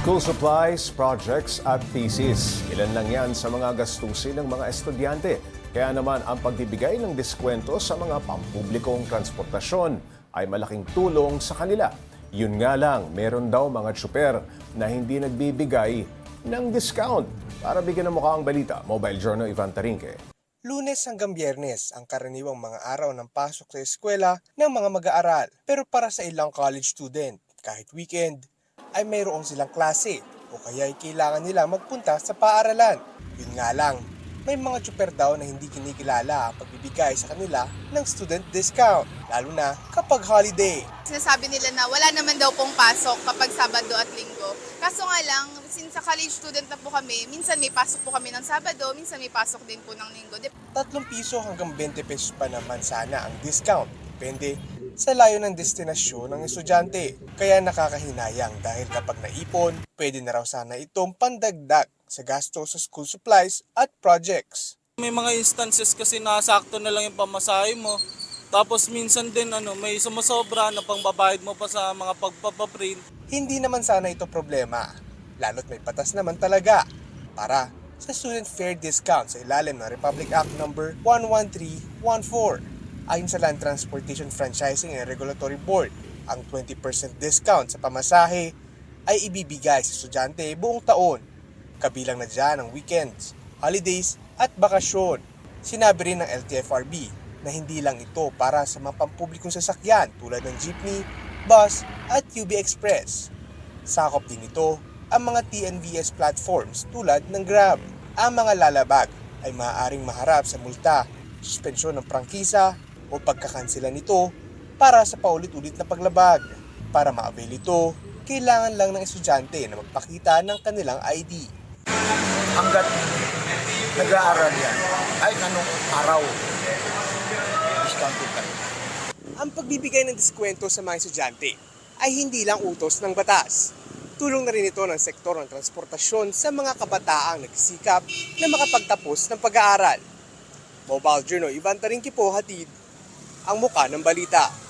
School supplies, projects at thesis. Ilan lang yan sa mga gastusin ng mga estudyante. Kaya naman ang pagbibigay ng diskwento sa mga pampublikong transportasyon ay malaking tulong sa kanila. Yun nga lang, meron daw mga tsuper na hindi nagbibigay ng discount. Para bigyan ng mukha ang balita, Mobile Journal Ivan Tarinque. Lunes hanggang Biyernes ang karaniwang mga araw ng pasok sa eskwela ng mga mag-aaral. Pero para sa ilang college student, kahit weekend, ay mayroon silang klase o kaya ay kailangan nila magpunta sa paaralan. Yun nga lang, may mga tsuper daw na hindi kinikilala ang pagbibigay sa kanila ng student discount, lalo na kapag holiday. Sinasabi nila na wala naman daw pong pasok kapag Sabado at Linggo. Kaso nga lang, since sa college student na po kami, minsan may pasok po kami ng Sabado, minsan may pasok din po ng Linggo. 3 piso hanggang 20 pesos pa naman sana ang discount. Depende sa layo ng destinasyon ng estudyante. Kaya nakakahinayang dahil kapag naipon, pwede na raw sana itong pandagdag sa gasto sa school supplies at projects. May mga instances kasi na sakto na lang yung pamasahe mo. Tapos minsan din may sumasobra na pangbabayad mo pa sa mga pagpapaprint. Hindi Hindi naman sana ito problema, lalo't may batas naman talaga para sa student fare discount sa ilalim ng Republic Act No. 11314. Ayon sa Land Transportation Franchising and Regulatory Board, ang 20% discount sa pamasahe ay ibibigay sa estudyante buong taon. Kabilang na dyan ang weekends, holidays at bakasyon. Sinabi rin ng LTFRB na hindi lang ito para sa mga pampublikong sasakyan tulad ng jeepney, bus at UB Express. Sakop din ito ang mga TNVS platforms tulad ng Grab. Ang mga lalabag ay maaaring maharap sa multa, suspensyon ng prangkisa o pagkakansela nito para sa paulit-ulit na paglabag. Para ma-avail ito, kailangan lang ng estudyante na magpakita ng kanilang ID. Hanggat nag-aaral yan, ay anong araw, discounted ka. Ang pagbibigay ng diskwento sa mga estudyante ay hindi lang utos ng batas. Tulong na rin ito ng sektor ng transportasyon sa mga kabataang nagsisikap na makapagtapos ng pag-aaral. Mobile Journal Ivan Tarinque po, hatid ang muka ng balita.